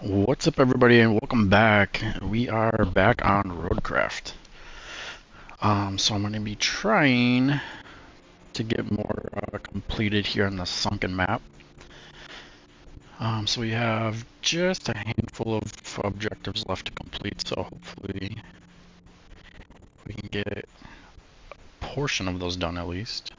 What's up, everybody, and welcome back. We are back on RoadCraft. So I'm going to be trying to get more completed here on the Sunken Map. So we have just a handful of objectives left to complete, so hopefully we can get a portion of those done at least.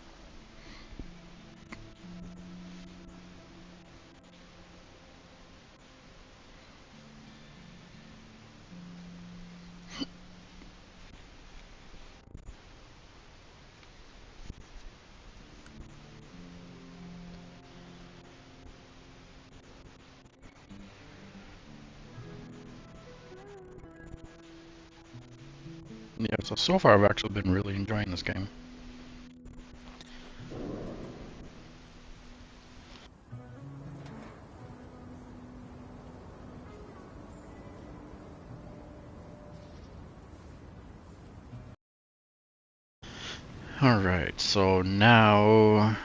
Yeah, so far I've actually been really enjoying this game. Alright, so now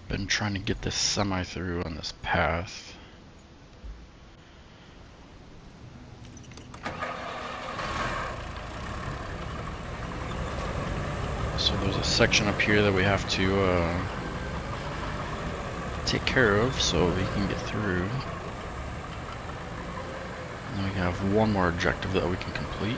been trying to get this semi through on this path. So there's a section up here that we have to take care of so we can get through. And then we have one more objective that we can complete.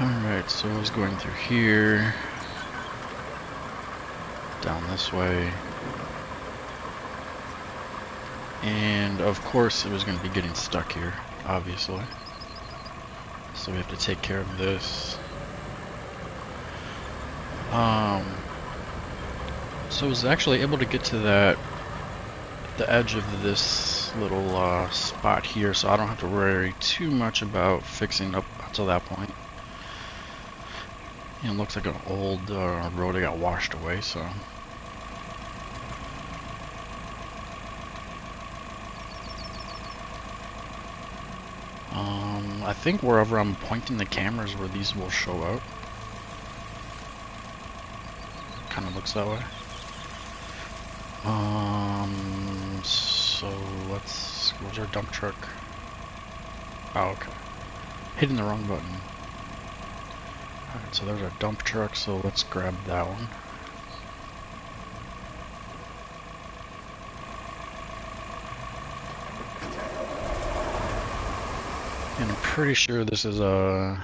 Alright, so I was going through here, down this way, and of course it was going to be getting stuck here, obviously. So we have to take care of this. So I was actually able to get to the edge of this little spot here, so I don't have to worry too much about fixing up until that point. It looks like an old road that got washed away, so. I think wherever I'm pointing the cameras where these will show up. Kind of looks that way. So where's our dump truck? Oh, okay. Hitting the wrong button. Alright, so there's our dump truck, so let's grab that one. And I'm pretty sure this is oh,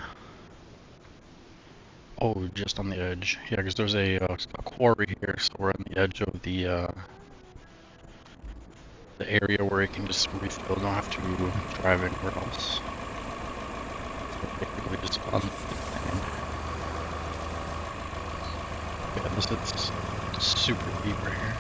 just on the edge. Yeah, because there's a quarry here, so we're on the edge of the area where you can just refill, don't have to drive anywhere else. So basically just on the thing. Yeah, this is super deep right here.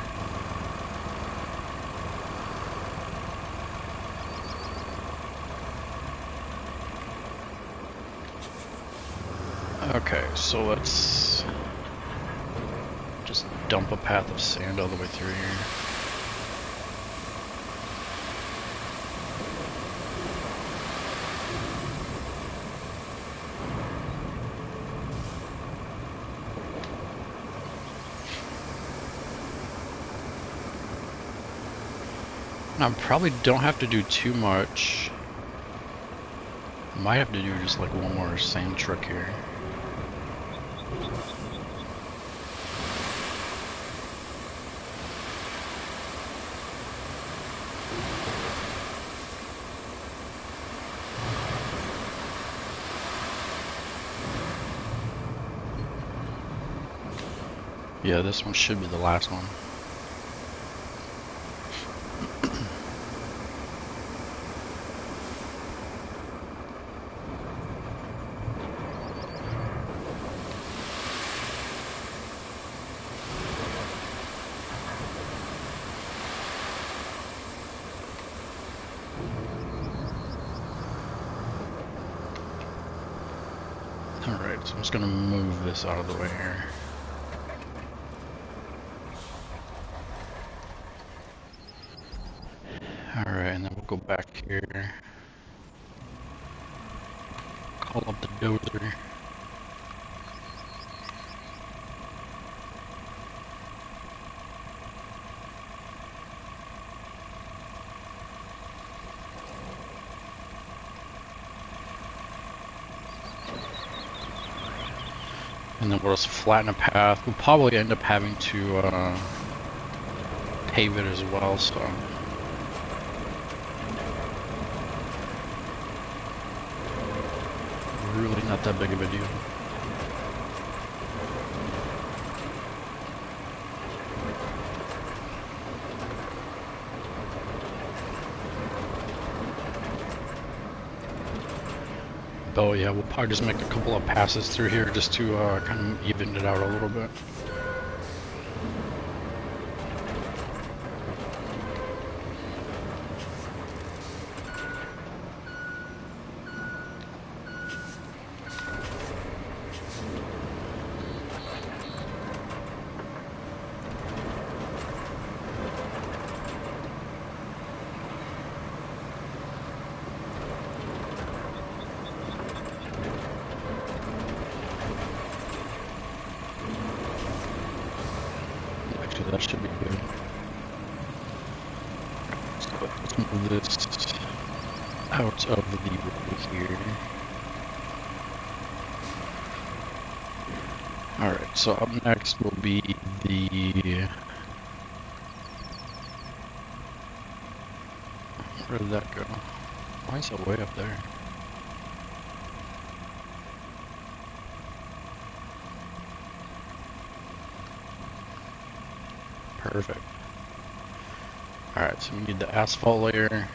Okay, so let's just dump a path of sand all the way through here. Now, I probably don't have to do too much. Might have to do just like one more sand truck here. Yeah, this one should be the last one. Alright, so I'm just gonna move this out of the way here. go back here. Call up the dozer. And then we'll just flatten a path. We'll probably end up having to pave it as well, so. Really not that big of a deal. Oh yeah, we'll probably just make a couple of passes through here just to kind of even it out a little bit. That should be good. So let's move this out of the road here. Alright, so up next will be the... Where did that go? Why is it way up there? Perfect. Alright, so we need the asphalt layer.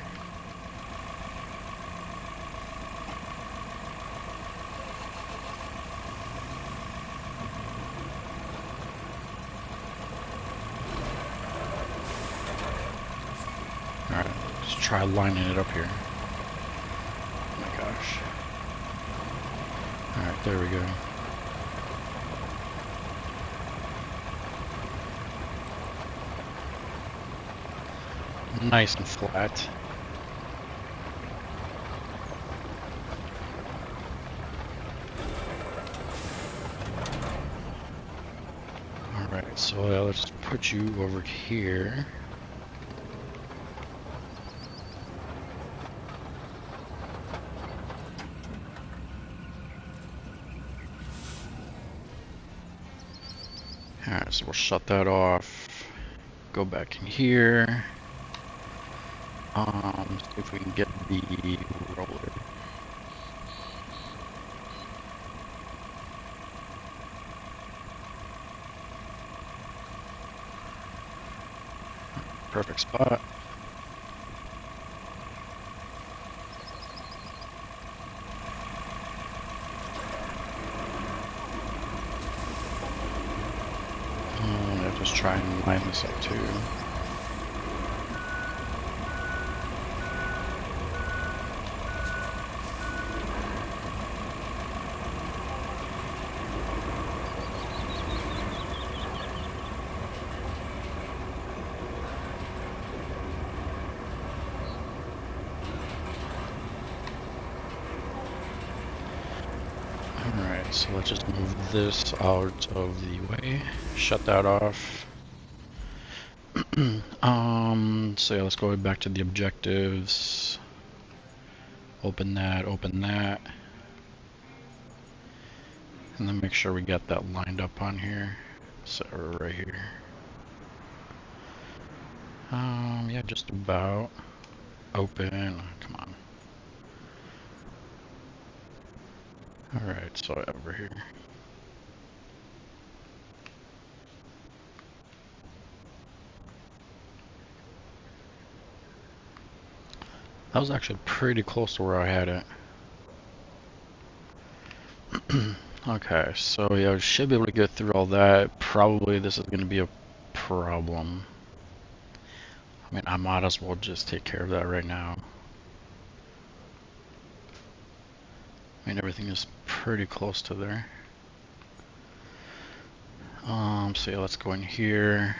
Alright, just try lining it up here. Oh my gosh. Alright, there we go. Nice and flat. Alright, so let's put you over here. Alright, so we'll shut that off. Go back in here. See if we can get the roller. Perfect spot. I'll just try and line this up too. Alright, so let's just move this out of the way. Shut that off. So yeah, let's go back to the objectives. Open that, and then make sure we get that lined up on here. So right here. Yeah, just about. Open, come on. Alright, so over here. That was actually pretty close to where I had it. Okay, so yeah, we should be able to get through all that. Probably this is going to be a problem. I mean, I might as well just take care of that right now. I mean, everything is pretty close to there. So yeah, let's go in here.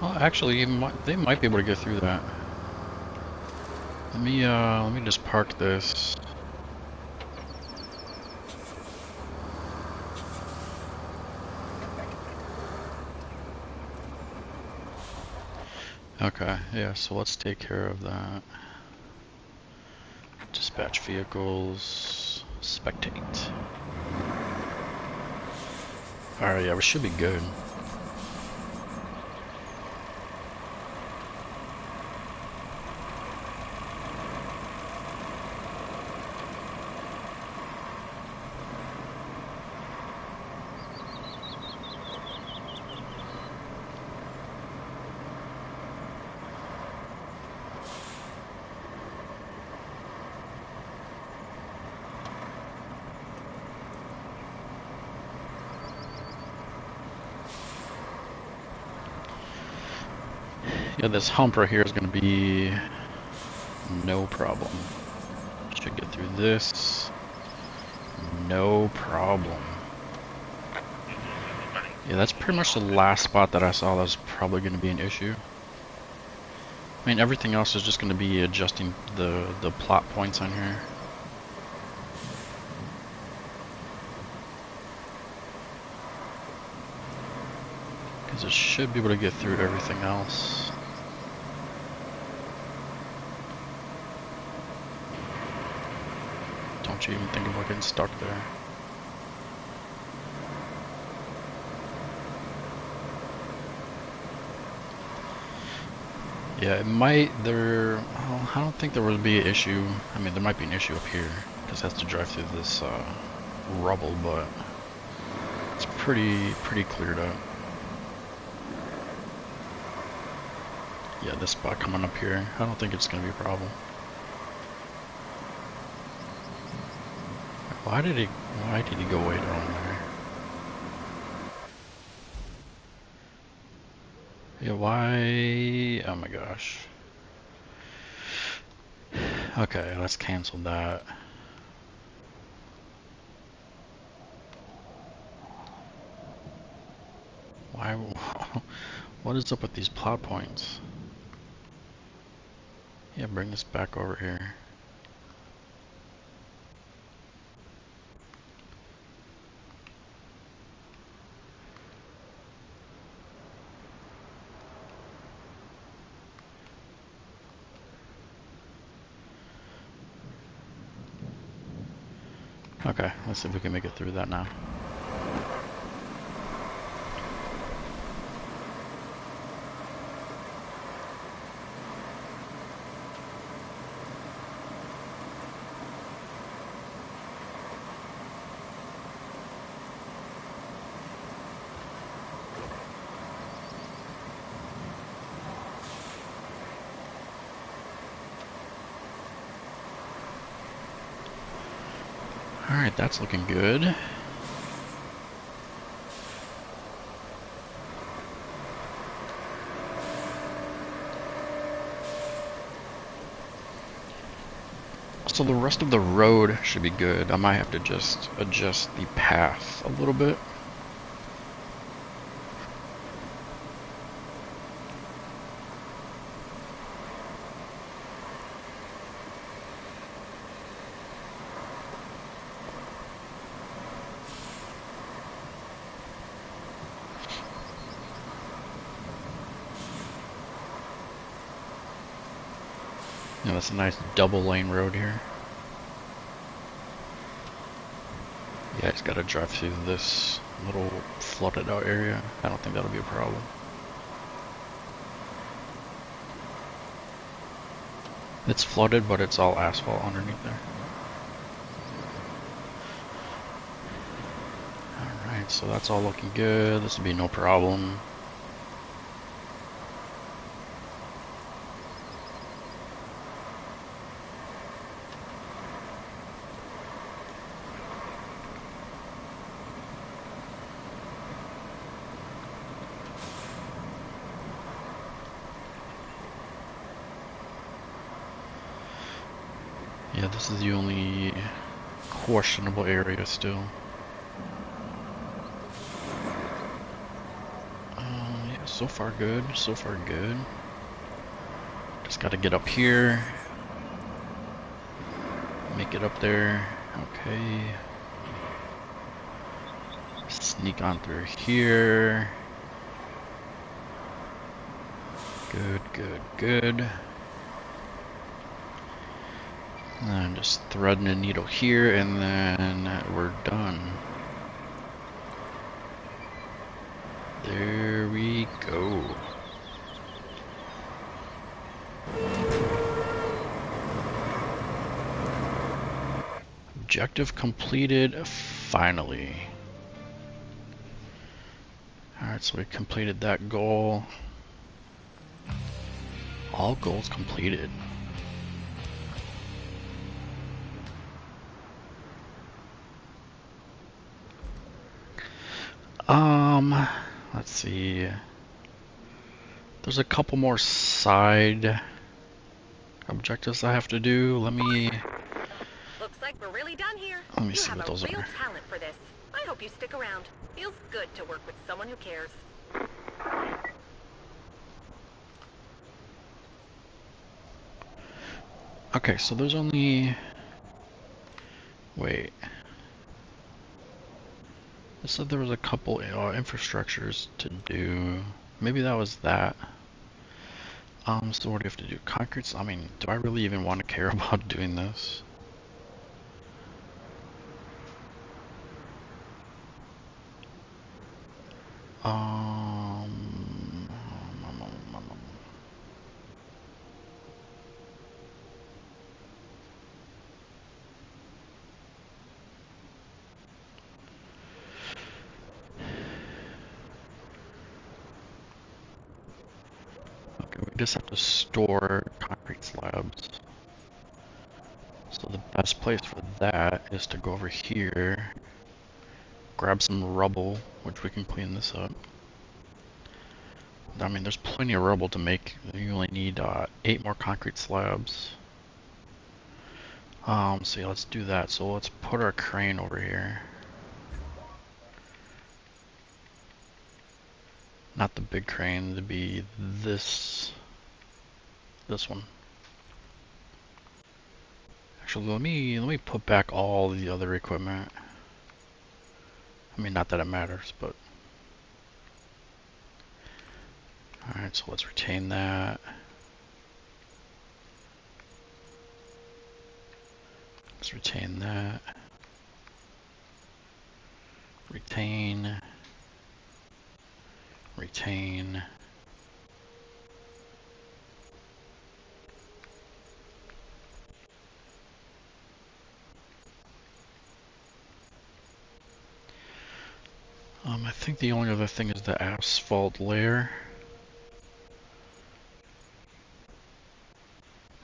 Oh, actually, they might be able to get through that. Let me just park this. Okay, yeah, so let's take care of that. Dispatch vehicles, spectate. Alright, yeah, we should be good. Yeah, this hump right here is going to be no problem. Should get through this. No problem. Yeah, that's pretty much the last spot that I saw that was probably going to be an issue. I mean, everything else is just going to be adjusting the plot points on here. Because it should be able to get through everything else. Don't you even think about getting stuck there. Yeah, it might, well, I don't think there would be an issue. I mean, there might be an issue up here, because it has to drive through this rubble, but it's pretty cleared up. Yeah, this spot coming up here, I don't think it's going to be a problem. Why did he go way down there? Yeah, why? Oh my gosh. Okay, let's cancel that. Why? What is up with these plot points? Yeah, bring this back over here. Okay, let's see if we can make it through that now. Alright, that's looking good. So the rest of the road should be good. I might have to just adjust the path a little bit. Yeah, that's a nice double lane road here. Yeah, it's got to drive through this little flooded out area. I don't think that'll be a problem. It's flooded, but it's all asphalt underneath there. Alright, so that's all looking good. This will be no problem. Yeah, this is the only questionable area still. Yes, So far good, so far good. Just gotta get up here. Make it up there. Okay. Sneak on through here. Good, good, good. And then just threading a needle here, and then we're done. There we go. Objective completed, finally. Alright, so we completed that goal. All goals completed. Let's see. There's a couple more side objectives I have to do. Looks like we're really done here. Let me see what those are. You have a real talent for this. I hope you stick around. Feels good to work with someone who cares. Okay, so there's only... Wait. It said there was a couple infrastructures to do. Maybe that was that. So what do you have to do? Concretes? I mean, do I really even want to care about doing this? Okay, we just have to store concrete slabs. So the best place for that is to go over here, grab some rubble, which we can clean this up. I mean, there's plenty of rubble to make. You only need 8 more concrete slabs. So yeah, let's do that. So let's put our crane over here. Not the big crane, to be this one. Actually, let me put back all the other equipment. I mean, not that it matters, but alright, so let's retain that. Let's retain that. Retain. Retain. I think the only other thing is the asphalt layer.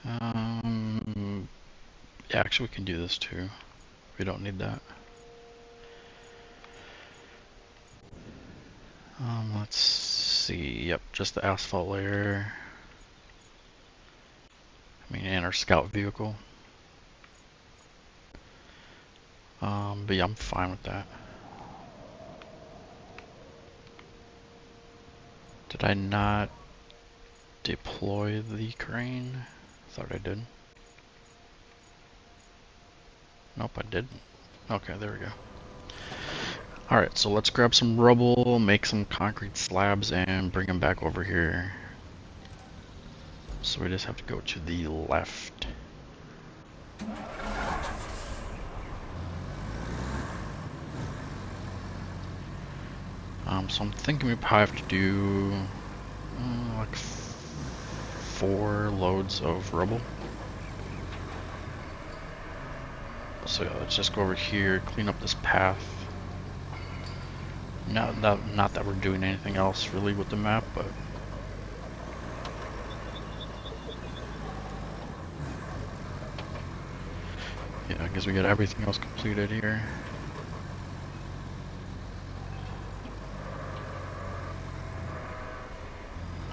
Yeah, actually we can do this too. We don't need that. Let's see. Yep, just the asphalt layer. I mean, and our scout vehicle. But yeah, I'm fine with that. Did I not deploy the crane? Thought I did. Nope, I didn't. Okay, there we go. Alright, so let's grab some rubble, make some concrete slabs, and bring them back over here. So we just have to go to the left. So I'm thinking we probably have to do like 4 loads of rubble. So yeah, let's just go over here, clean up this path. Not that we're doing anything else really with the map, but yeah, I guess we got everything else completed here.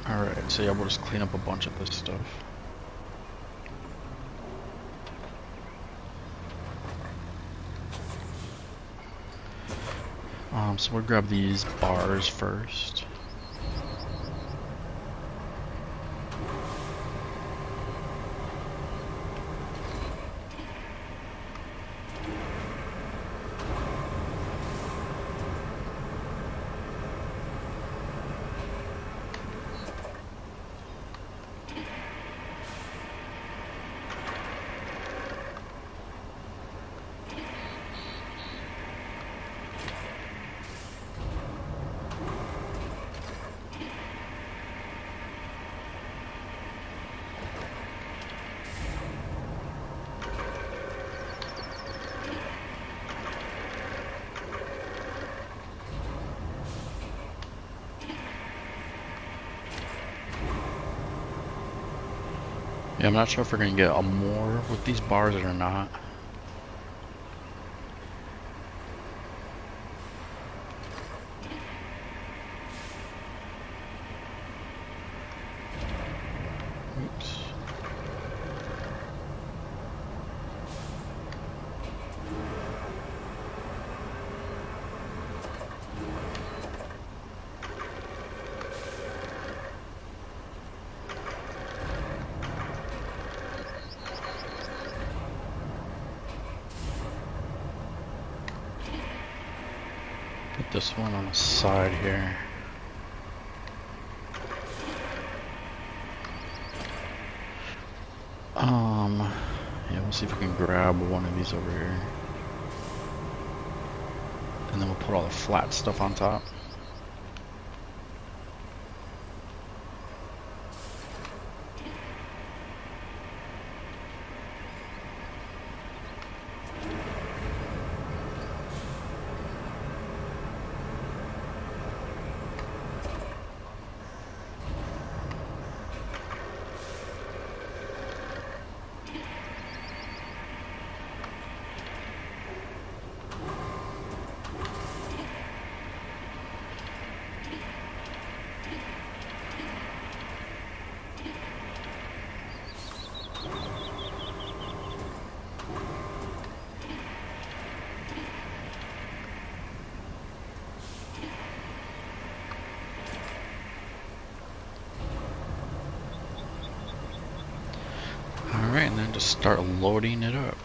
Alright, so yeah, we'll just clean up a bunch of this stuff. So we'll grab these bars first. Yeah, I'm not sure if we're gonna get a more with these bars or not. Oops. Put this one on the side here. Yeah, we'll see if we can grab one of these over here. And then we'll put all the flat stuff on top. Alright, and then just start loading it up.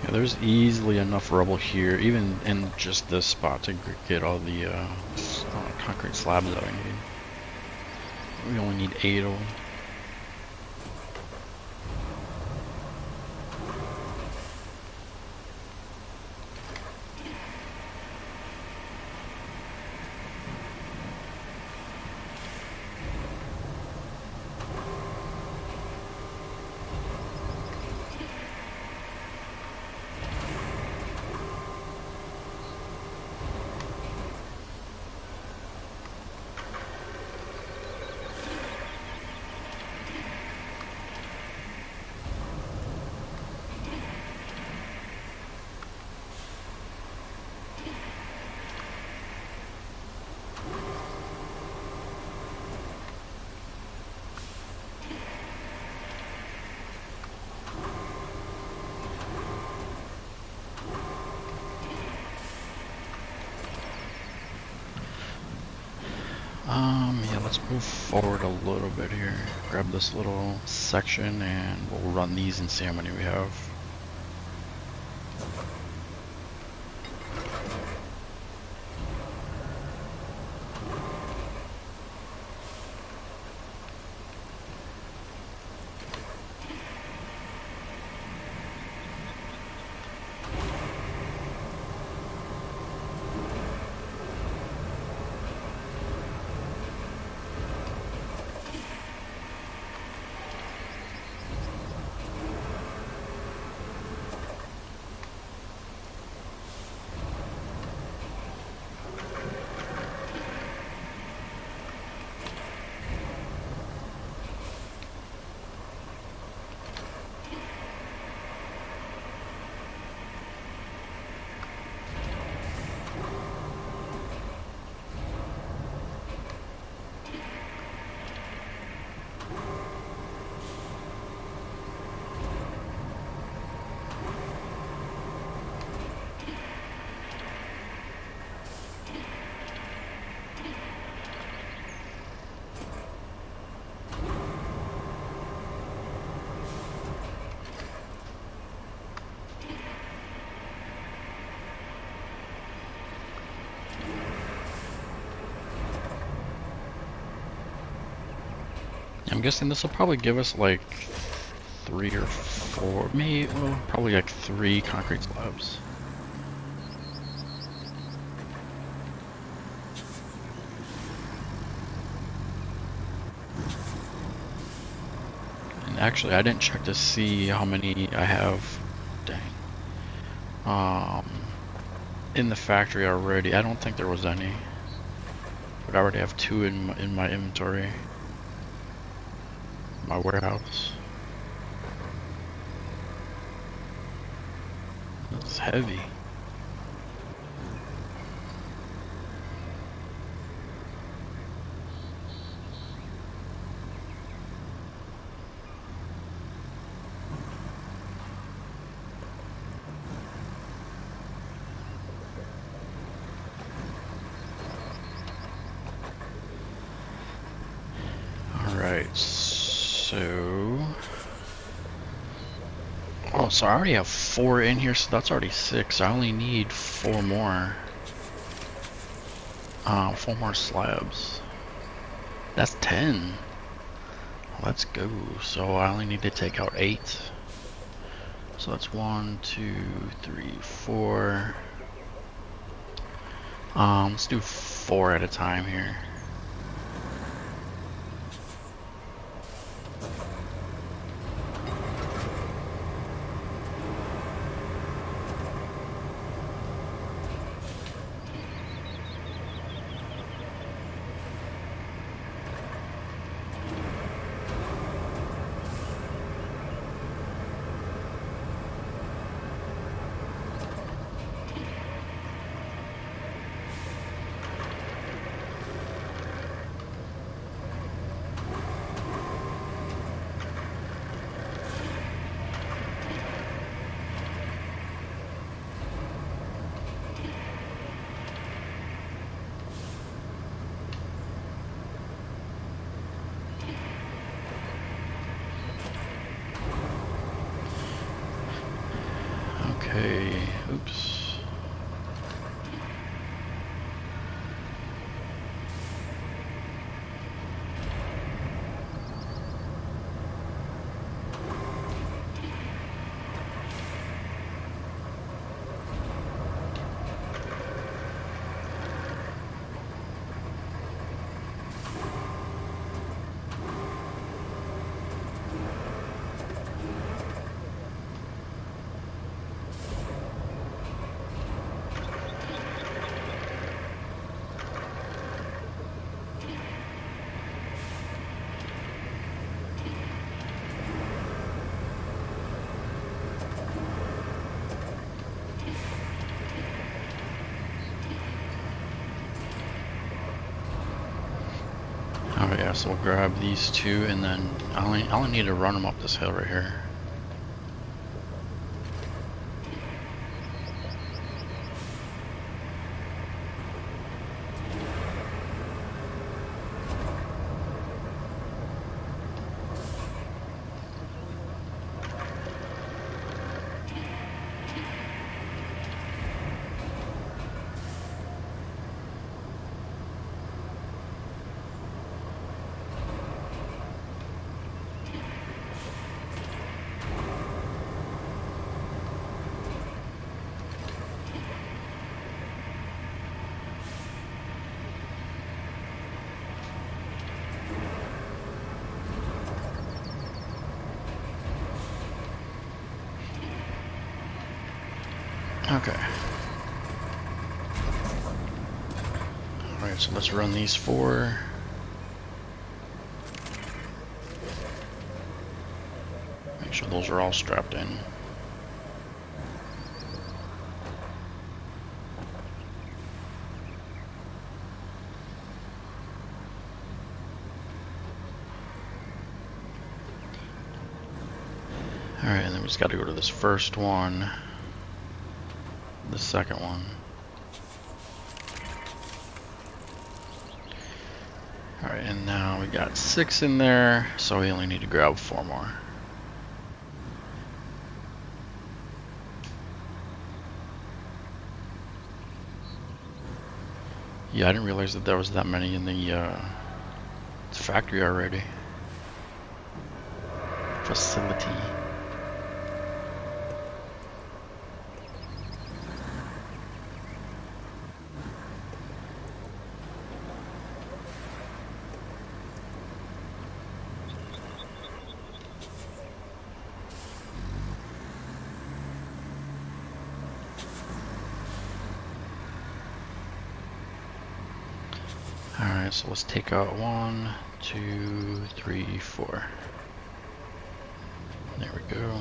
Yeah, there's easily enough rubble here, even in just this spot, to get all the concrete slabs that I need. We only need 8 of them. Yeah, let's move forward a little bit here. Grab this little section and we'll run these and see how many we have. I'm guessing this will probably give us like 3 or 4, maybe, well, probably like 3 concrete slabs. And actually, I didn't check to see how many I have. Dang. In the factory already. I don't think there was any, but I already have 2 in my inventory, my warehouse. It's heavy. Alright, so... Oh, so I already have 4 in here, so that's already 6. I only need 4 more. 4 more slabs. That's 10. Let's go. So I only need to take out 8. So that's 1, 2, 3, 4. Let's do 4 at a time here. Okay, oops. Oh yeah, so we'll grab these 2, and then I only need to run them up this hill right here. Okay. Alright, so let's run these 4. Make sure those are all strapped in. Alright, and then we just gotta go to this first one. The second one. Alright, and now we got 6 in there, so we only need to grab 4 more. Yeah, I didn't realize that there was that many in the factory already. facility. Alright, so let's take out 1, 2, 3, 4. There we go.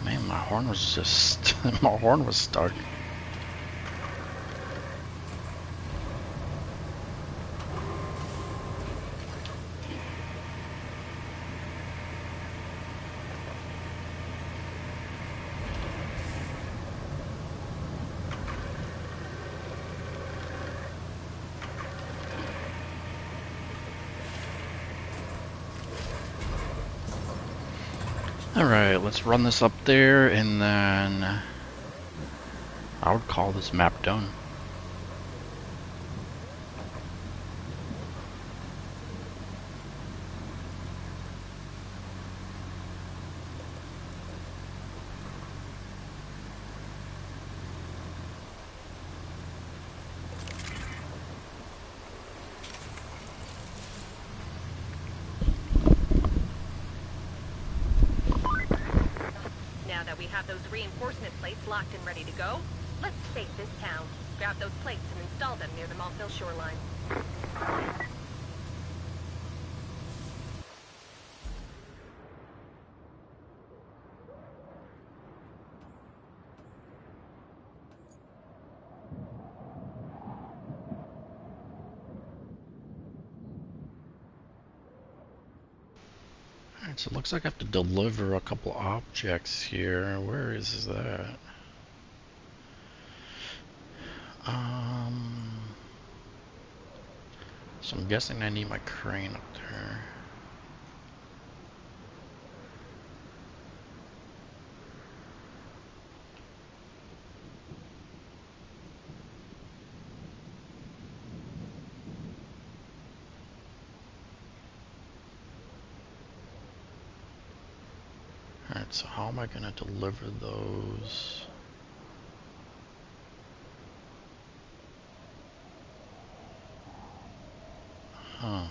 Man, my horn was just my horn was stuck. Alright, let's run this up there, and then I would call this map done. Now that we have those reinforcement plates locked and ready to go, let's save this town. Grab those plates and install them near the Montville shoreline. Alright, so it looks like I have to deliver a couple objects here. Where is that? So I'm guessing I need my crane up there. Alright, so how am I gonna deliver those? Huh.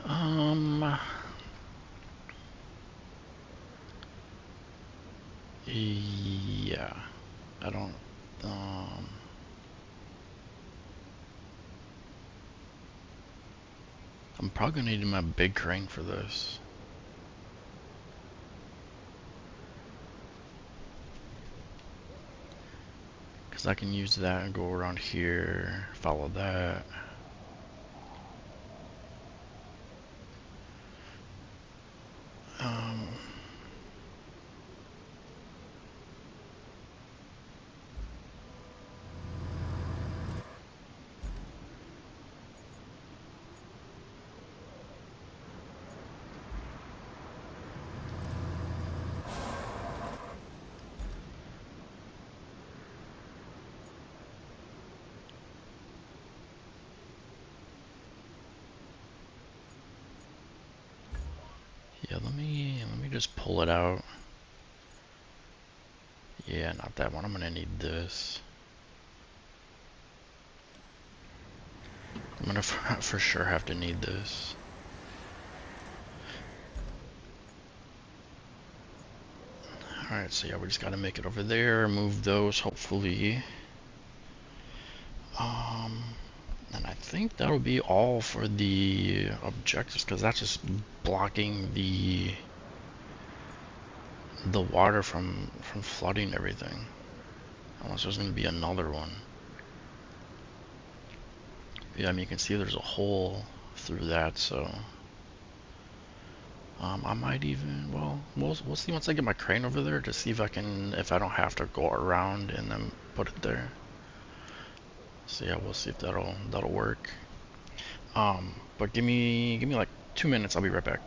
Um, Yeah, I don't. I'm probably gonna need my big crane for this. Because I can use that and go around here, follow that. Um, yeah, let me just pull it out. Yeah, not that one. I'm gonna need this. I'm gonna for sure have to need this. Alright, so yeah, we just gotta make it over there, move those, hopefully. And I think that'll be all for the objectives, because that's just blocking the water from flooding everything. Unless there's gonna be another one. Yeah, I mean, you can see there's a hole through that, so I might even, well, we'll see once I get my crane over there to see if if I don't have to go around and then put it there. So yeah, we'll see if that'll work. But give me like 2 minutes. I'll be right back.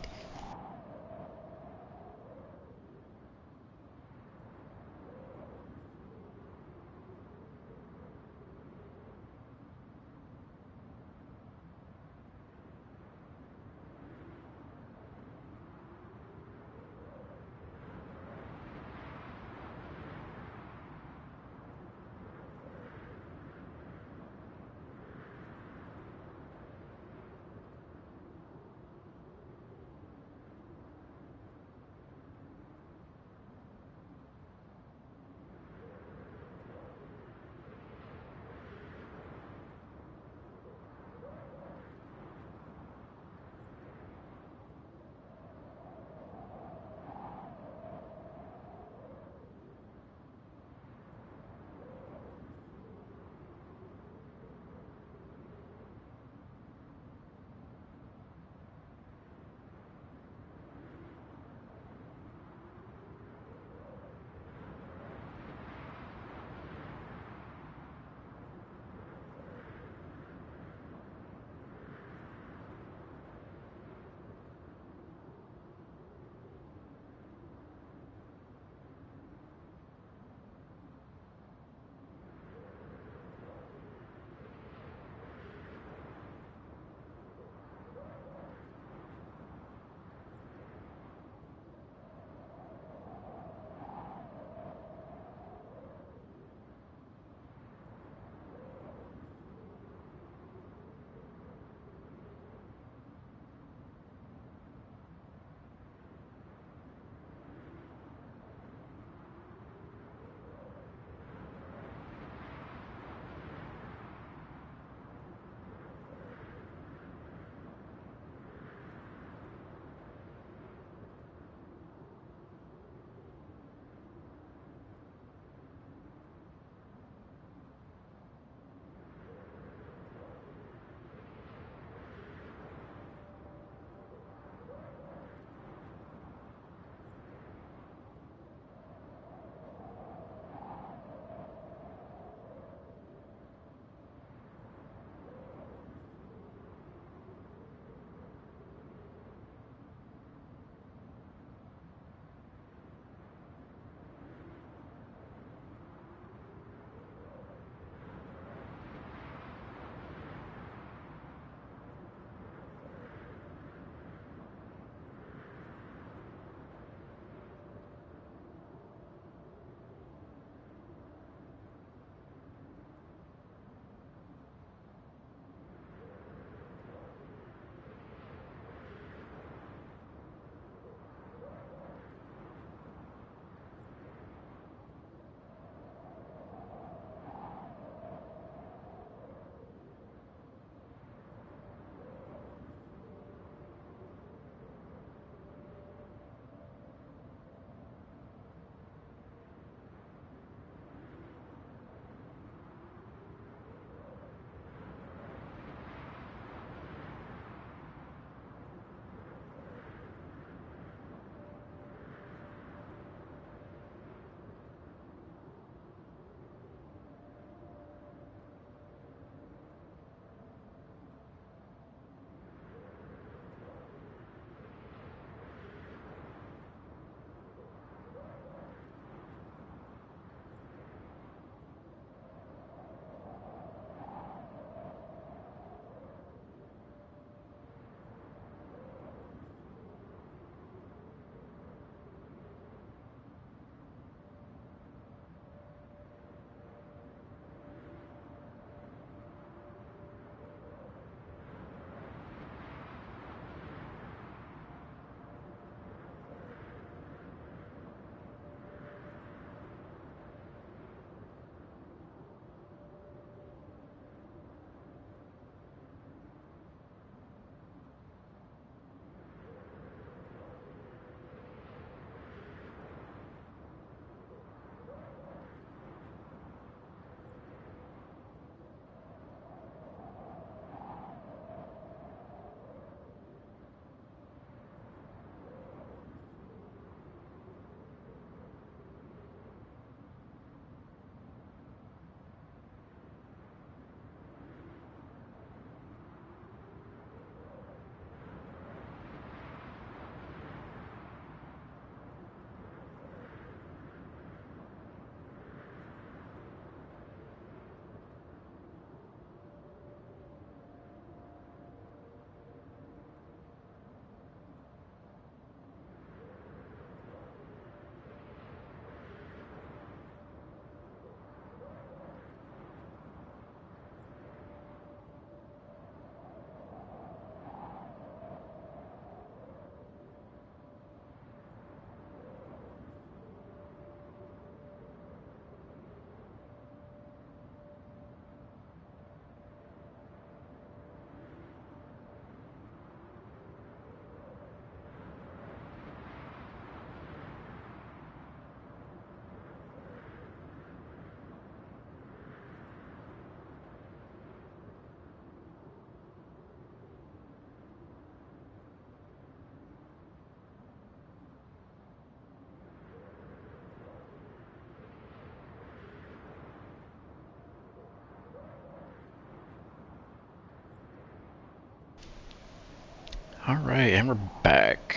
Alright, and we're back.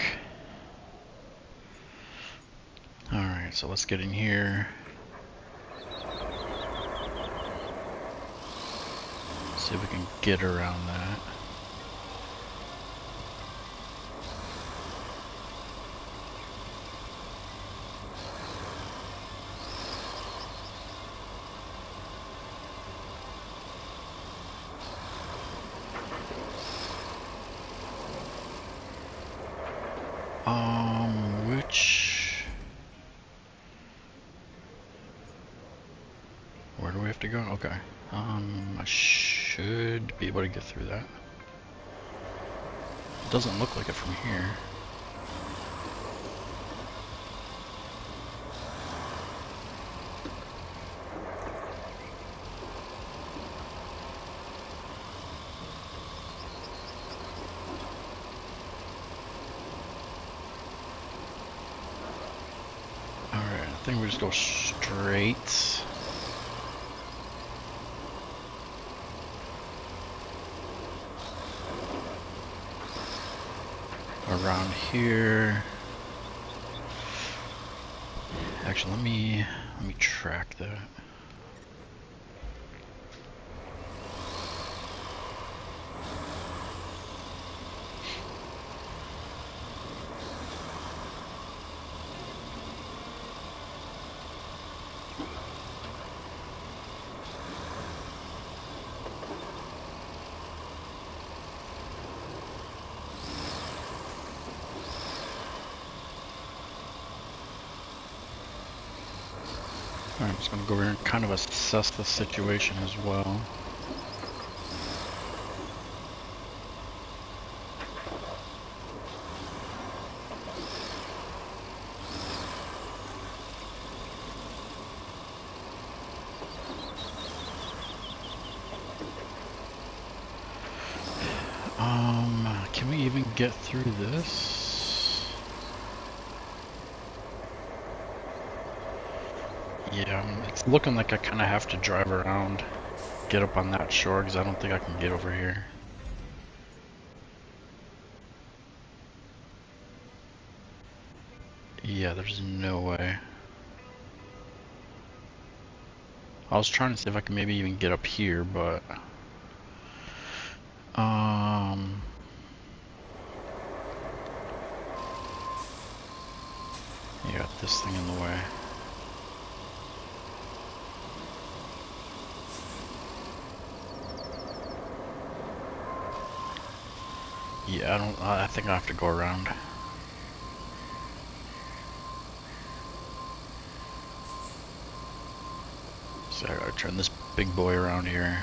Alright, so let's get in here. See if we can get around that. Where do we have to go? Okay. I should be able to get through that. It doesn't look like it from here. Alright, I think we just go straight. Around here. Actually, let me track that. Alright, I'm just gonna go over here and kind of assess the situation as well. Can we even get through this? Yeah, it's looking like I kind of have to drive around, get up on that shore, because I don't think I can get over here. Yeah, there's no way. I was trying to see if I could maybe even get up here, but you got this thing in the way. Yeah, I think I have to go around. So I gotta turn this big boy around here.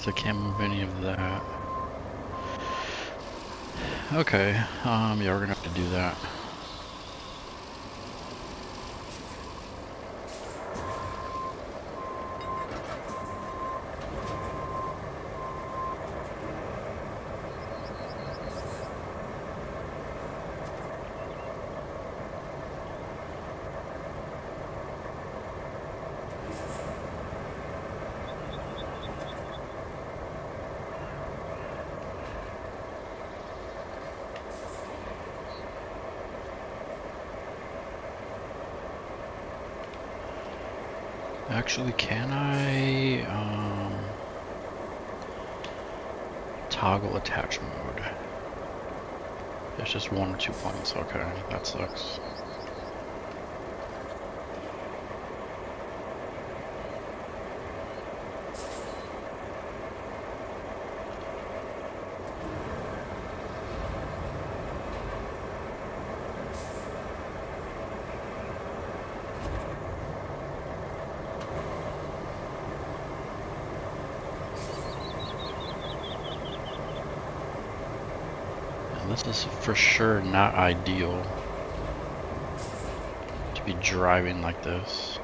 I can't move any of that. Okay, yeah, we're gonna have to do that. Actually, can I toggle attach mode? It's just 1 or 2 points. Okay, that sucks. This is for sure not ideal to be driving like this.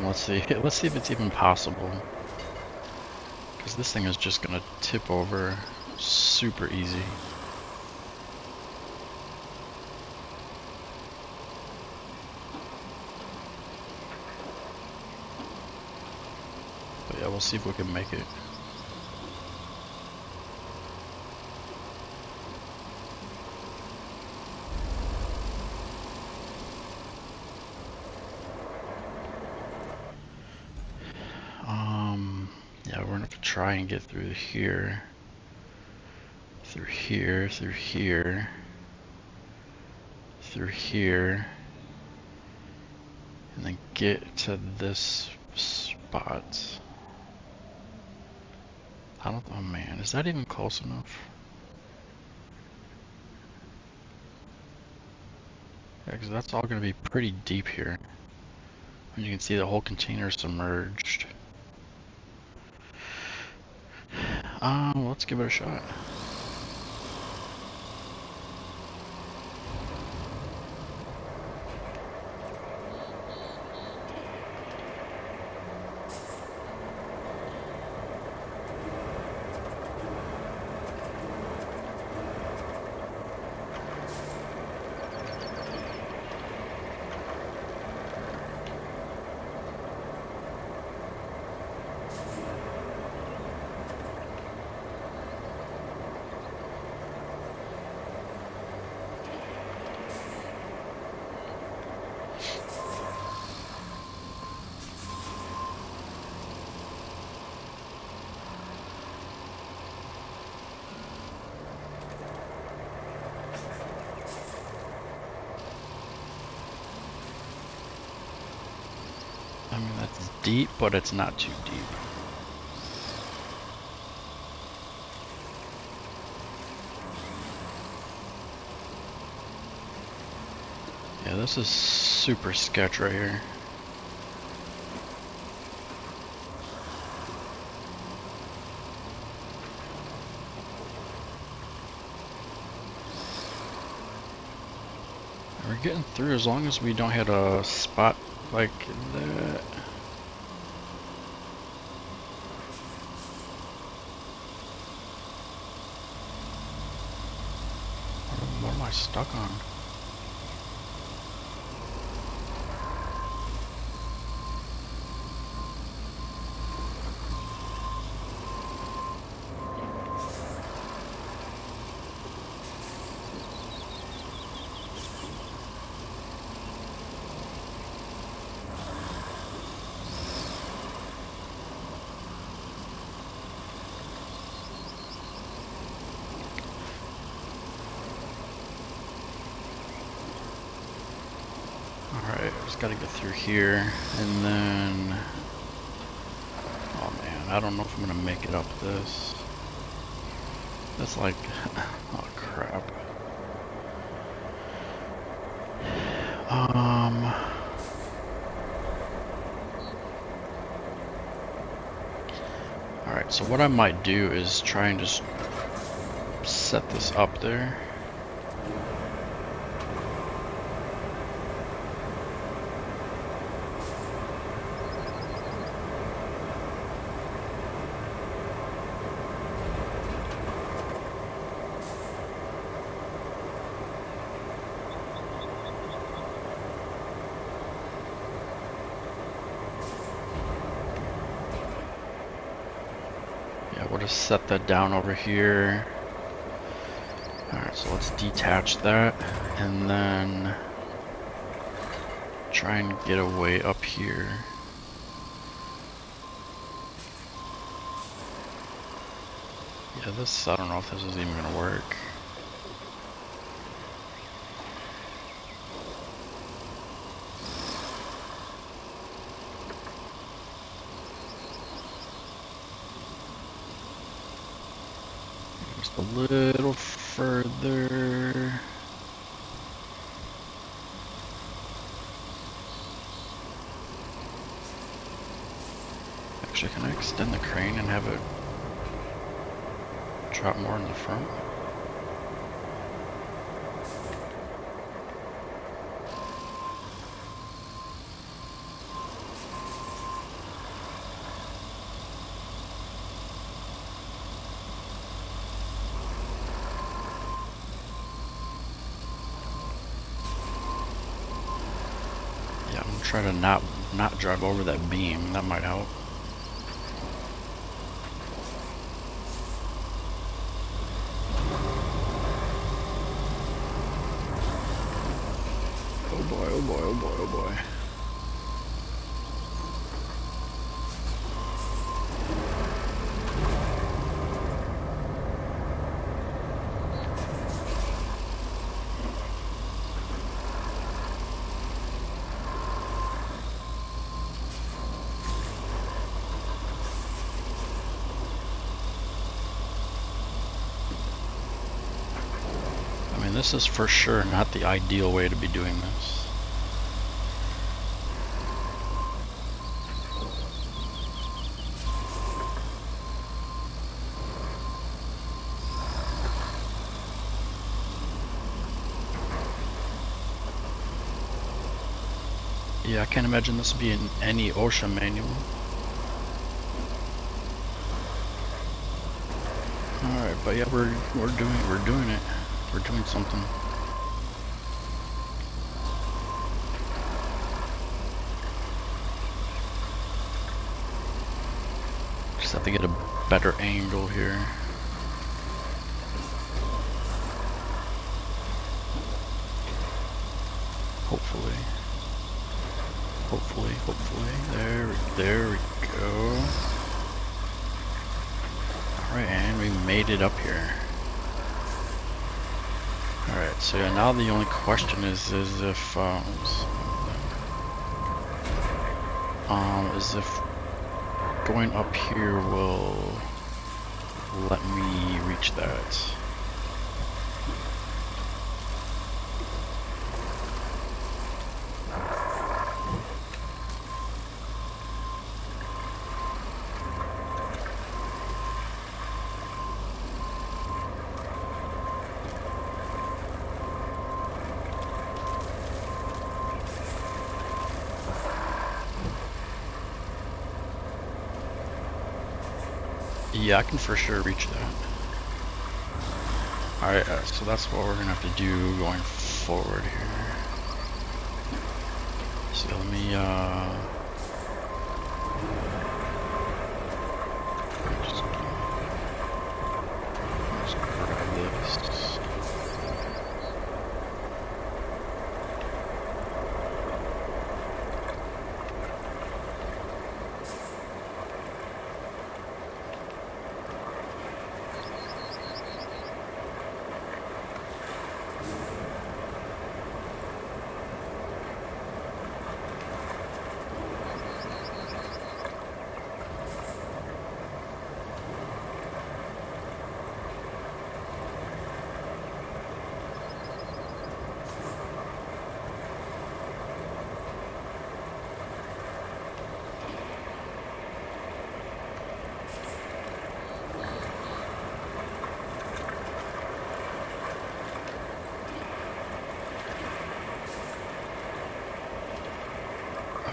Let's see. Let's see if it's even possible. Because this thing is just gonna tip over super easy. But yeah, we'll see if we can make it. Yeah, we're gonna have to try and get through here. Through here, through here. Through here. And then get to this spot. I don't, oh man, is that even close enough? Yeah, because that's all going to be pretty deep here. And you can see the whole container submerged. Let's give it a shot. I mean, that's deep, but it's not too deep. Yeah, this is super sketch right here. We're getting through as long as we don't hit a spot like that. What am I stuck on? Alright, just gotta get through here, and then... Oh man, I don't know if I'm gonna make it up this. That's like... Oh crap. Alright, so what I might do is try and just set this up there. We'll just set that down over here. Alright, so let's detach that and then try and get away up here. Yeah, this, I don't know if this is even gonna work. Just a little further. Actually, can I extend the crane and have it drop more in the front? Yeah, I'm gonna try to not drive over that beam. That might help. Oh boy, oh boy, oh boy, oh boy. I mean, this is for sure not the ideal way to be doing this. Yeah, I can't imagine this being any OSHA manual. Alright, but yeah, we're doing it. We're doing something. Just have to get a better angle here. Hopefully. Hopefully. There we go. Alright, and we made it up here. Alright, so yeah, now the only question is if going up here will let me reach that. Yeah, I can for sure reach that. Alright, so that's what we're gonna have to do going forward here. So let me, just grab this.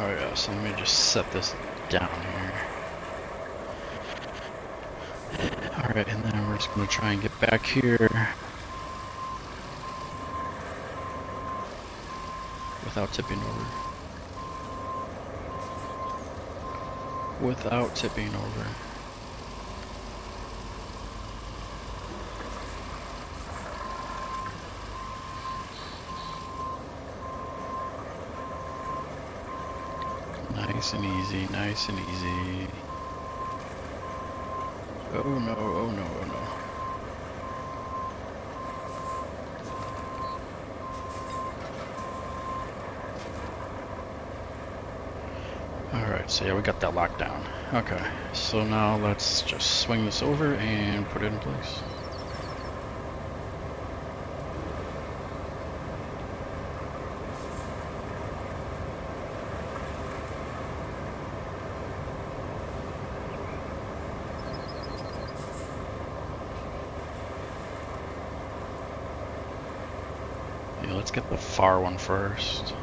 Oh yeah, so let me just set this down here. Alright, and then we're just gonna try and get back here without tipping over. Without tipping over. Nice and easy, nice and easy. Oh no, oh no, oh no. Alright, so yeah, we got that locked down. Okay, so now let's just swing this over and put it in place. Yeah, let's get the far one first.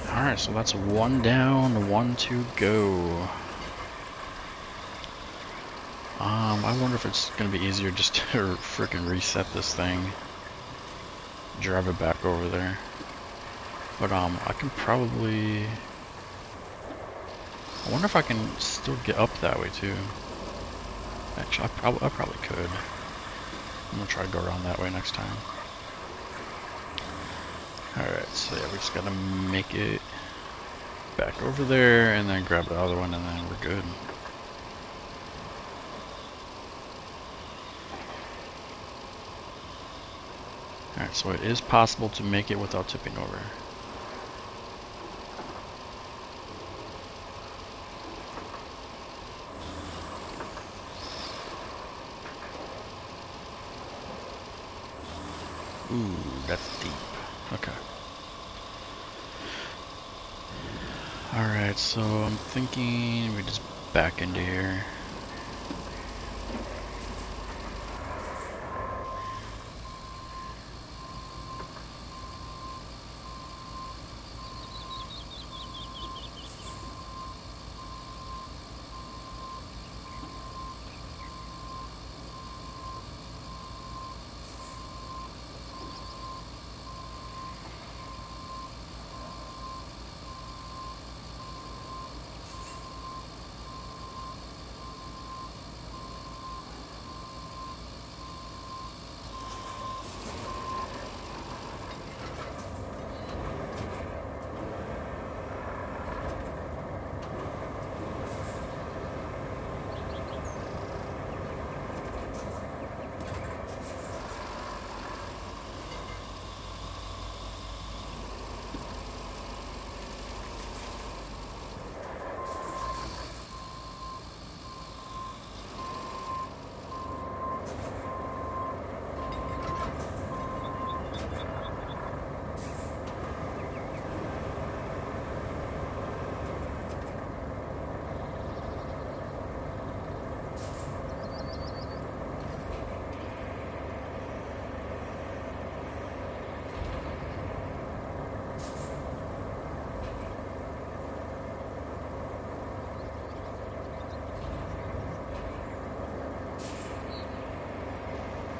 Alright, so that's one down, one to go. I wonder if it's gonna be easier just to freaking reset this thing. Drive it back over there. But I can probably... I wonder if I can still get up that way too. Actually, I probably could. I'm gonna try to go around that way next time. Alright, so yeah, we just gotta make it back over there and then grab the other one and then we're good. Alright, so it is possible to make it without tipping over. Ooh, that's deep. Okay. Alright, so I'm thinking we just back into here.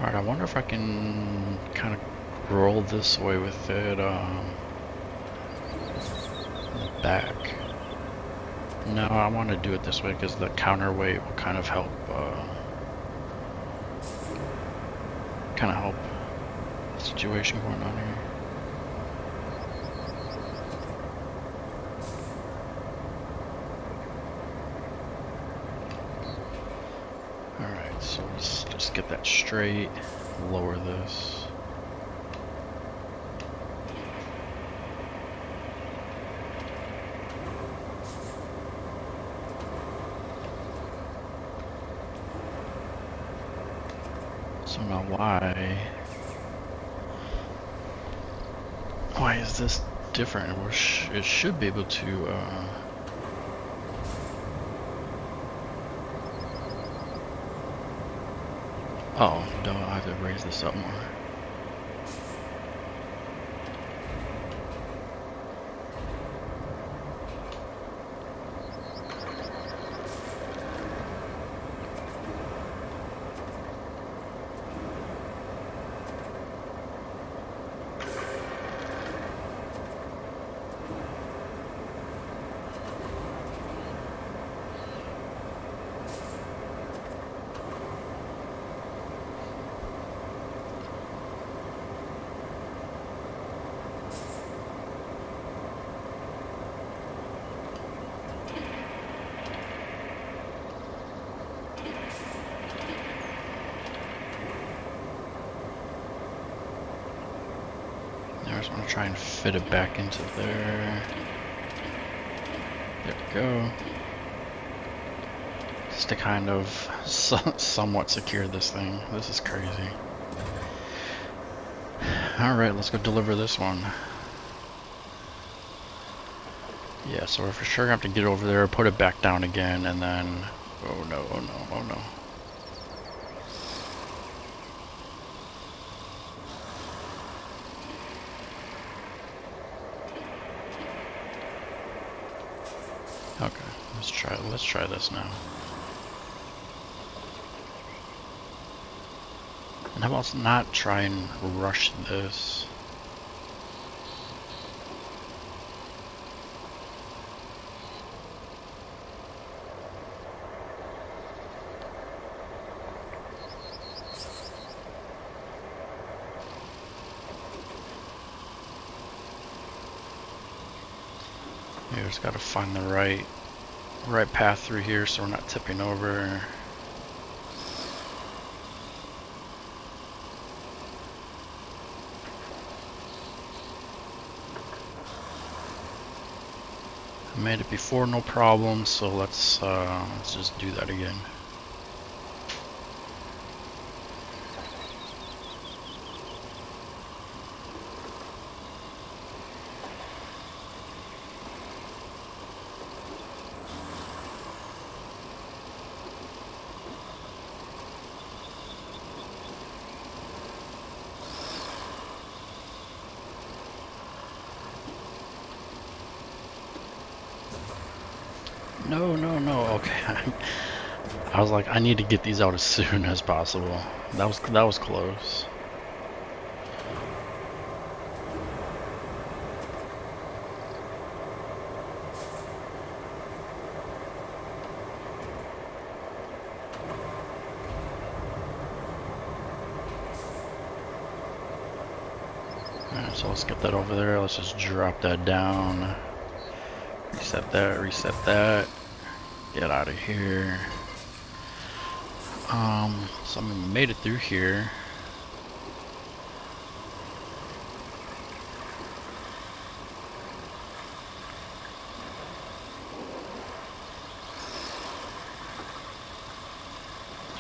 Alright, I wonder if I can kind of roll this way with it back. No, I want to do it this way because the counterweight will kind of help the situation going on here. Alright, so let's just get that straight, lower this. So now why is this different? It should be able to oh, no, I have to raise this up more. I just want to try and fit it back into there. There we go. Just to kind of somewhat secure this thing. This is crazy. Alright, let's go deliver this one. Yeah, so we're for sure gonna have to get over there, put it back down again, and then... Oh no, oh no, oh no. Okay, let's try this now. And how about not try and rush this? You just gotta find the right path through here so we're not tipping over. I made it before, no problem, so let's just do that again. No, no, no. Okay. I was like, I need to get these out as soon as possible. That was close. Alright, so let's get that over there. Let's just drop that down. Reset that, reset that. Get out of here. So we made it through here.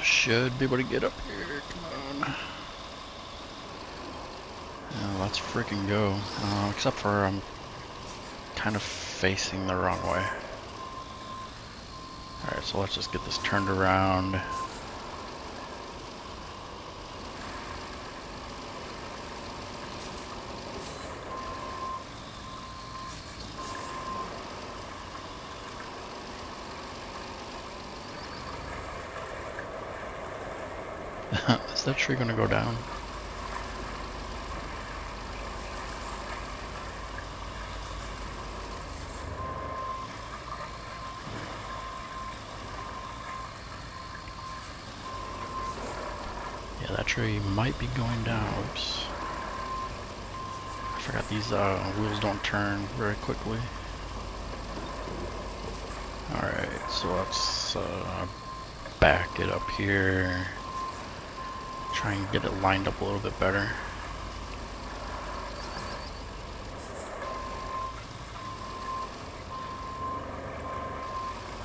Should be able to get up here. Come on. Let's freaking go. Except for I'm kind of facing the wrong way. Alright, so let's just get this turned around. Is that tree gonna go down? Yeah, that tree might be going down. Oops. I forgot these wheels don't turn very quickly. Alright, so let's back it up here. Try and get it lined up a little bit better.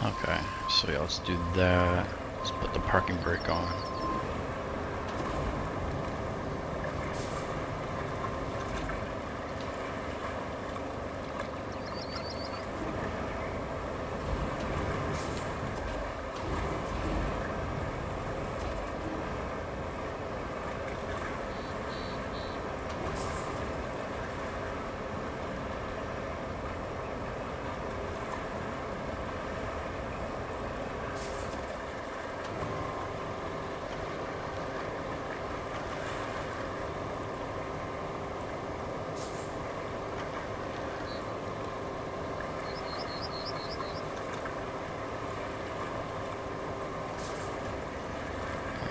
Okay, so yeah, let's do that. Let's put the parking brake on.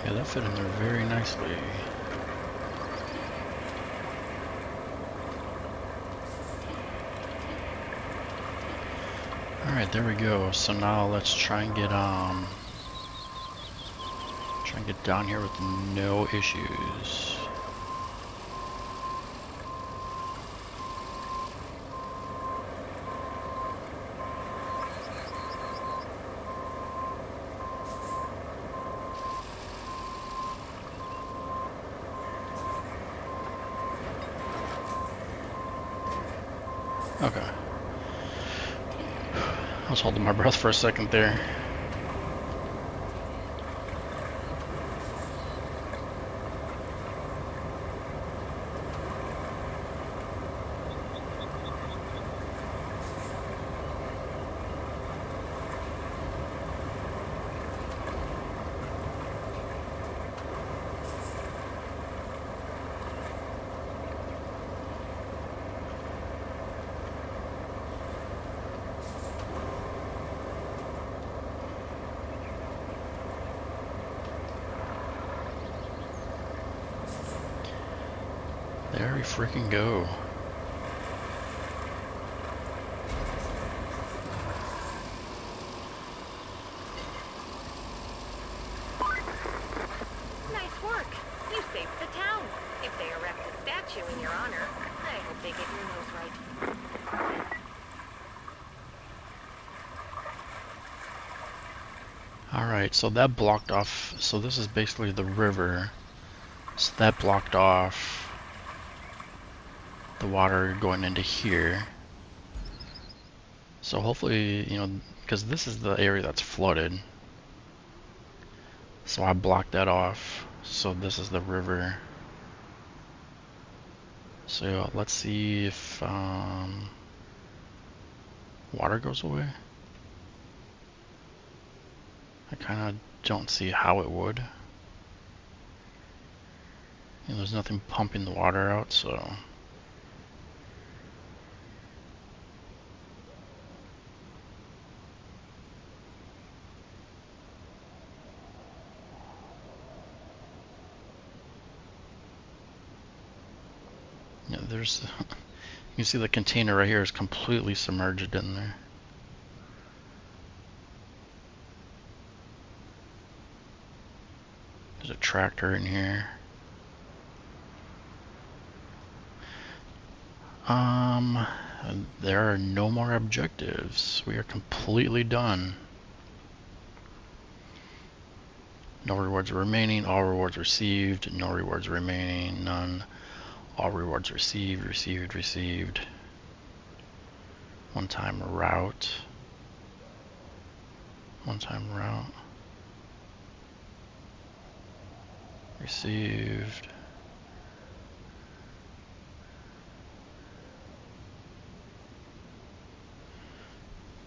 Yeah, that fit in there very nicely. Alright, there we go. So now let's try and get down here with no issues. Okay. I was holding my breath for a second there. There we freaking go. Nice work. You saved the town. If they erect a statue in your honor, I hope they get your nose right. Alright, so that blocked off, so this is basically the river. So that blocked off the water going into here. So hopefully, you know, because this is the area that's flooded. So I blocked that off. So this is the river. So let's see if water goes away. I kind of don't see how it would. You know, there's nothing pumping the water out, so. Yeah, there's. You can see the container right here is completely submerged in there. There's a tractor in here. There are no more objectives. We are completely done. No rewards remaining, all rewards received, no rewards remaining, none. All rewards received, received. One time route. One time route. Received.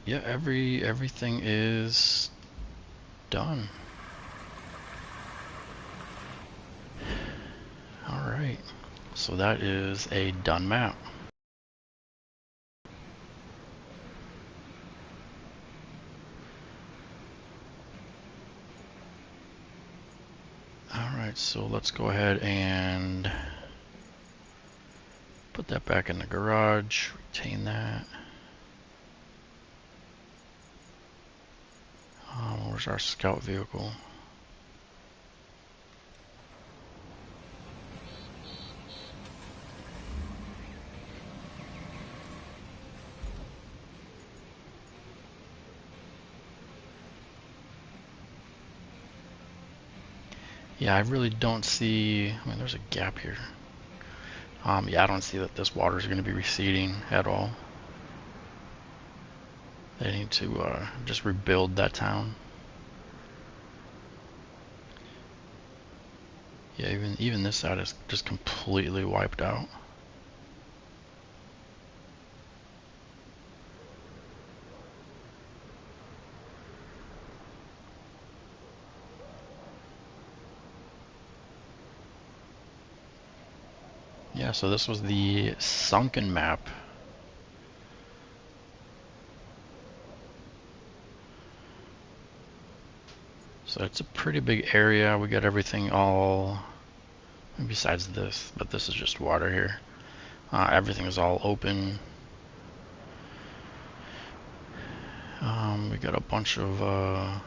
Yeah, everything is done. Alright, so that is a done map. Alright, so let's go ahead and put that back in the garage, retain that. Where's our scout vehicle? Yeah, I really don't see, I mean, there's a gap here. Yeah, I don't see that this water is going to be receding at all. They need to just rebuild that town. Yeah, even this side is just completely wiped out. Yeah, so this was the Sunken Map. So it's a pretty big area. We got everything all, besides this, but this is just water here. Everything is all open. We got a bunch of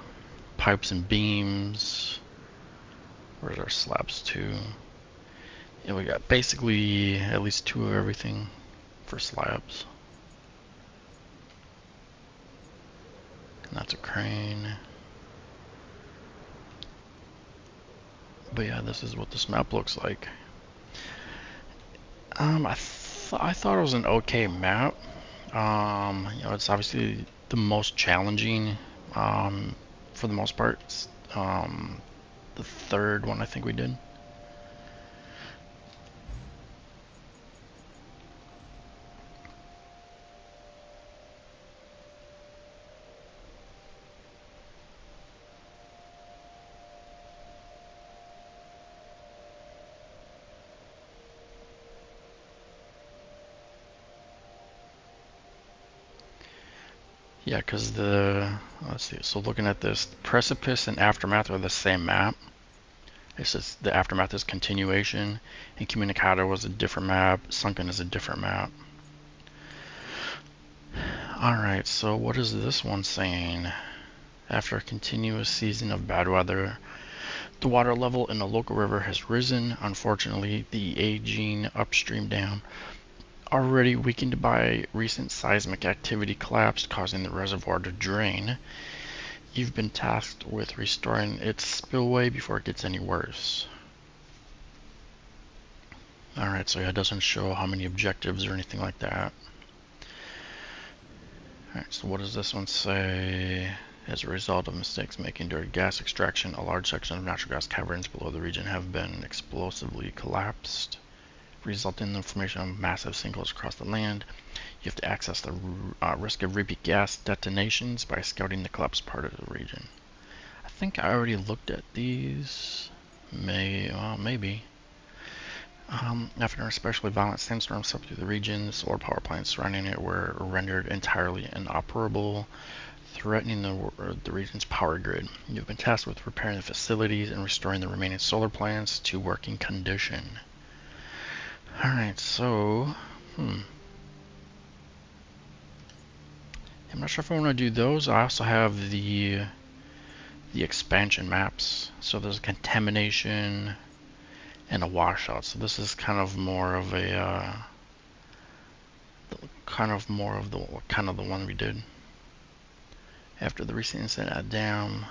pipes and beams. Where's our slabs too? Yeah, we got basically at least 2 of everything for slabs. And that's a crane. But yeah, this is what this map looks like. I thought it was an okay map. It's obviously the most challenging, for the most part. It's, the third one I think we did. Yeah, because let's see, so looking at this, Precipice and Aftermath are the same map. It's just the Aftermath is continuation, and Communicado was a different map, Sunken is a different map. Alright, so what is this one saying? After a continuous season of bad weather, the water level in the local river has risen. Unfortunately, the aging upstream dam, already weakened by recent seismic activity, collapsed, causing the reservoir to drain. You've been tasked with restoring its spillway before it gets any worse. Alright, so yeah, it doesn't show how many objectives or anything like that. Alright, so what does this one say? As a result of mistakes made during gas extraction, a large section of natural gas caverns below the region have been explosively collapsed, resulting in the formation of massive sinkholes across the land. You have to access the risk of repeat gas detonations by scouting the collapsed part of the region. I think I already looked at these. Maybe. After an especially violent sandstorm swept through the region, the solar power plants surrounding it were rendered entirely inoperable, threatening the region's power grid. You've been tasked with repairing the facilities and restoring the remaining solar plants to working condition. Alright, so... I'm not sure if I want to do those. I also have the expansion maps. So there's contamination and a washout. So this is kind of more of a the one we did. After the recent incident at dam,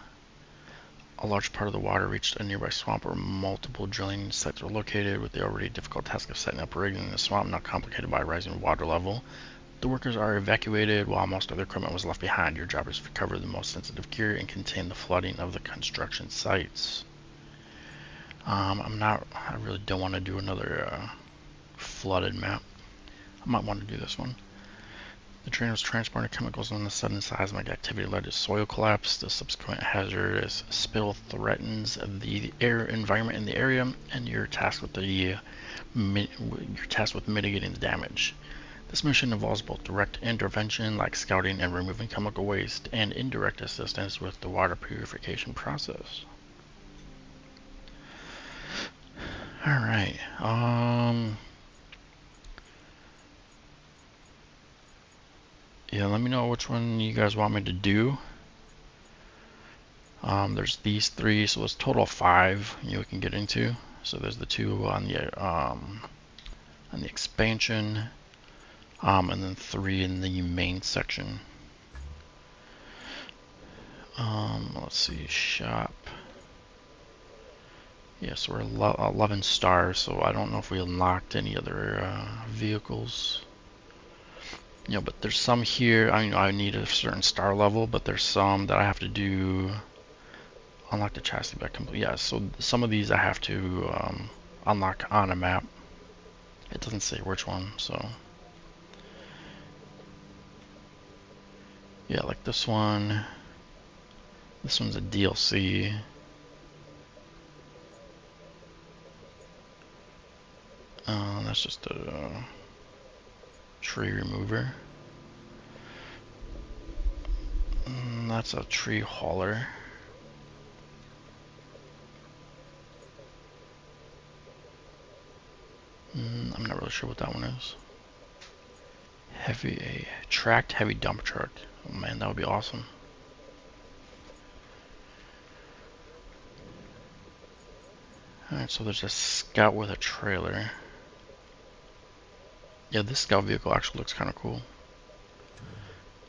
a large part of the water reached a nearby swamp where multiple drilling sites were located, with the already difficult task of setting up a rig in the swamp now complicated by a rising water level. The workers are evacuated while most other equipment was left behind. Your job is to recover the most sensitive gear and contain the flooding of the construction sites. I really don't want to do another flooded map. I might want to do this one. The train was transporting chemicals when the sudden seismic activity led to soil collapse. The subsequent hazardous spill threatens the air environment in the area, and you're tasked with mitigating the damage. This mission involves both direct intervention, like scouting and removing chemical waste, and indirect assistance with the water purification process. Alright, yeah, let me know which one you guys want me to do. There's these three, so there's total 5 you can get into. So there's the 2 on the expansion, and then 3 in the main section. Let's see, shop. Yeah, so we're 11 stars, so I don't know if we unlocked any other vehicles. Yeah, but there's some here, I need a certain star level, but there's some that I have to do. Unlock the chassis by complete. Yeah, so some of these I have to unlock on a map. It doesn't say which one, so. Yeah, like this one. This one's a DLC. That's just a tree remover. That's a tree hauler. I'm not really sure what that one is. Tracked heavy dump truck. Oh man, that would be awesome. Alright, so there's a scout with a trailer. Yeah, this scout vehicle actually looks kind of cool.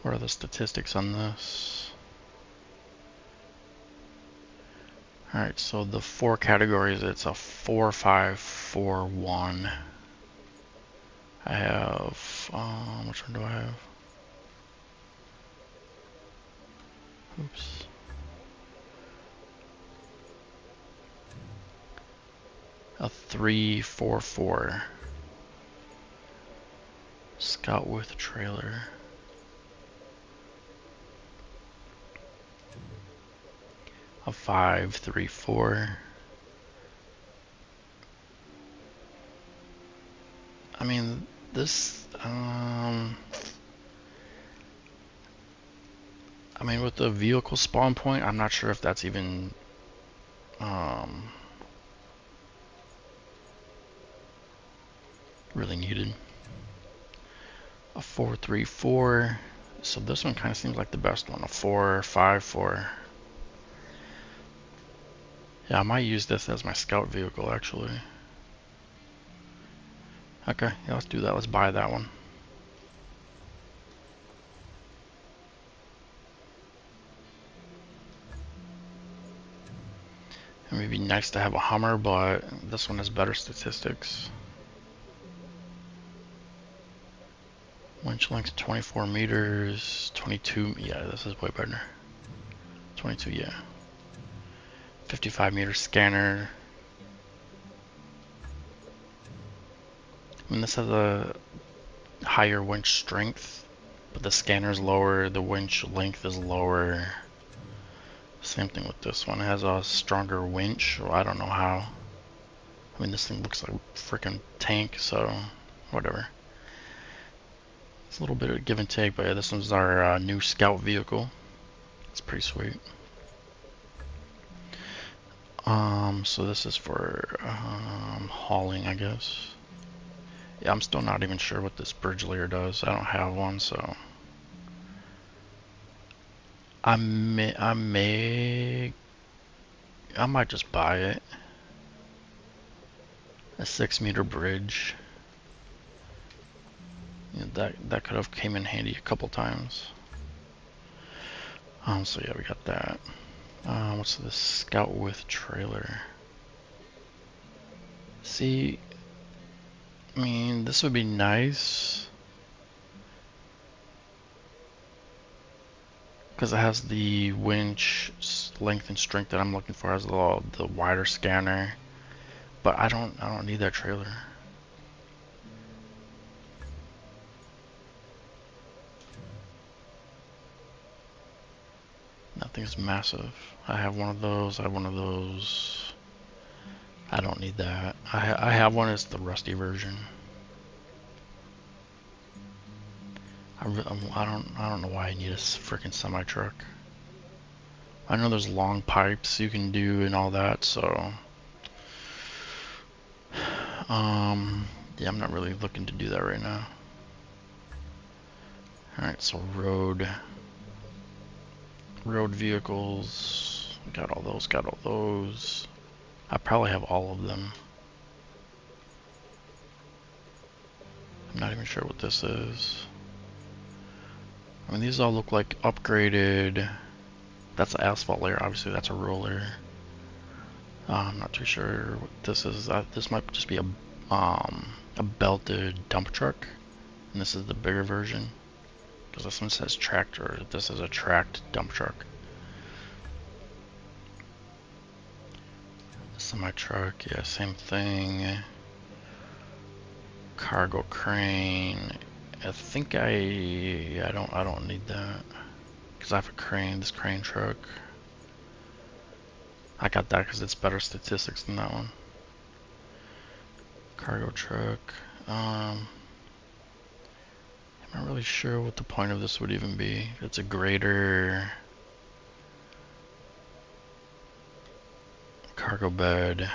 What are the statistics on this? Alright, so the 4 categories, it's a 4, 5, 4, 1. I have, which one do I have? Oops. A 344. Scout with trailer. A 534. I mean, this, I mean, with the vehicle spawn point, I'm not sure if that's even, really needed. A 434. So this one kind of seems like the best one. A 454. Yeah, I might use this as my scout vehicle, actually. Okay, yeah, let's do that. Let's buy that one. It would be nice to have a Hummer, but this one has better statistics. Winch length 24 meters, 22, yeah, this is way better. 22, yeah. 55 meter scanner. I mean, this has a higher winch strength, but the scanner's lower, the winch length is lower. Same thing with this one. It has a stronger winch, or I don't know how. I mean, this thing looks like a freaking tank, so whatever. It's a little bit of give and take, but yeah, this one's our new scout vehicle. It's pretty sweet. So this is for hauling, I guess. Yeah, I'm still not even sure what this bridge layer does. I don't have one, so I might just buy it. A 6-meter bridge. Yeah, that could have came in handy a couple times. So yeah, we got that. What's this? Scout with trailer. See, I mean, this would be nice because it has the winch length and strength that I'm looking for, as well the wider scanner. But I don't need that trailer. Nothing's massive. I have one of those. I have one of those. I don't need that. I have one. It's the rusty version. I don't know why I need a freaking semi truck. I know there's long pipes you can do and all that, so yeah, I'm not really looking to do that right now. Alright, so road vehicles, got all those. I probably have all of them. I'm not even sure what this is. I mean, these all look like upgraded. That's an asphalt layer, obviously that's a roller. I'm not too sure what this is. This might just be a belted dump truck, and this is the bigger version. Because this one says tractor, this is a tracked dump truck. Semi truck, yeah, same thing. Cargo crane. I think I don't need that because I have a crane. This crane truck. I got that because it's better statistics than that one. Cargo truck. I'm not really sure what the point of this would even be. It's a grader. Cargo bed.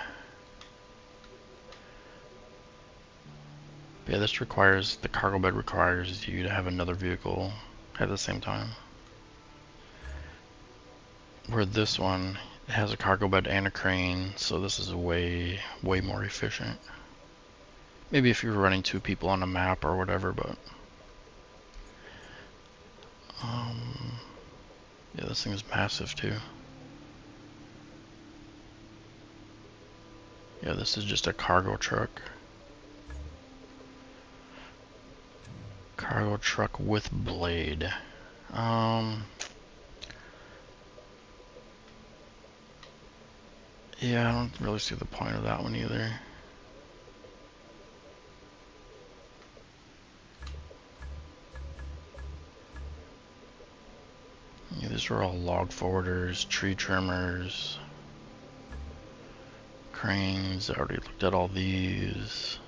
But yeah, this requires, the cargo bed requires you to have another vehicle at the same time. Where this one, it has a cargo bed and a crane, so this is way more efficient. Maybe if you're running 2 people on a map or whatever, but yeah, this thing is massive too. Yeah, this is just a cargo truck. Cargo truck with blade. Yeah, I don't really see the point of that one either. Yeah, these are all log forwarders, tree trimmers, cranes. I already looked at all these.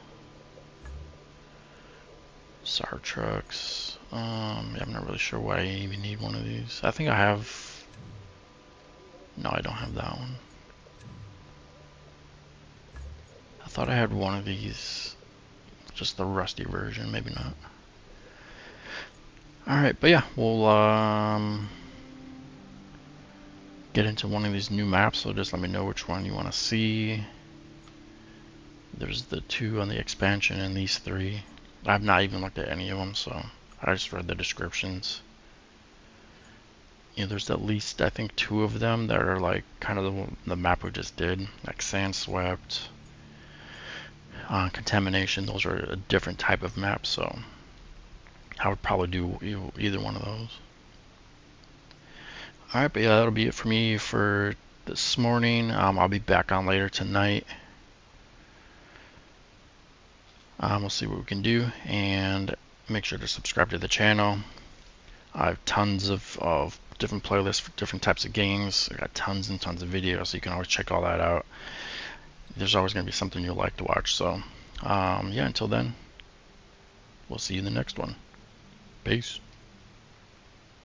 SAR trucks. Yeah, I'm not really sure why I even need one of these. I think I have. No, I don't have that one. I thought I had one of these. Just the rusty version, maybe not. Alright, but yeah, we'll get into one of these new maps, so just let me know which one you want to see. There's the 2 on the expansion and these 3. I've not even looked at any of them, so I just read the descriptions. You know, there's at least, I think, 2 of them that are like kind of the map we just did, like sand swept, contamination. Those are a different type of map, so I would probably do either one of those. Alright, but yeah, that'll be it for me for this morning. I'll be back on later tonight. We'll see what we can do, and make sure to subscribe to the channel. I have tons of different playlists for different types of games. I got tons and tons of videos, so you can always check all that out. There's always going to be something you'll like to watch. So, yeah, until then, we'll see you in the next one. Peace.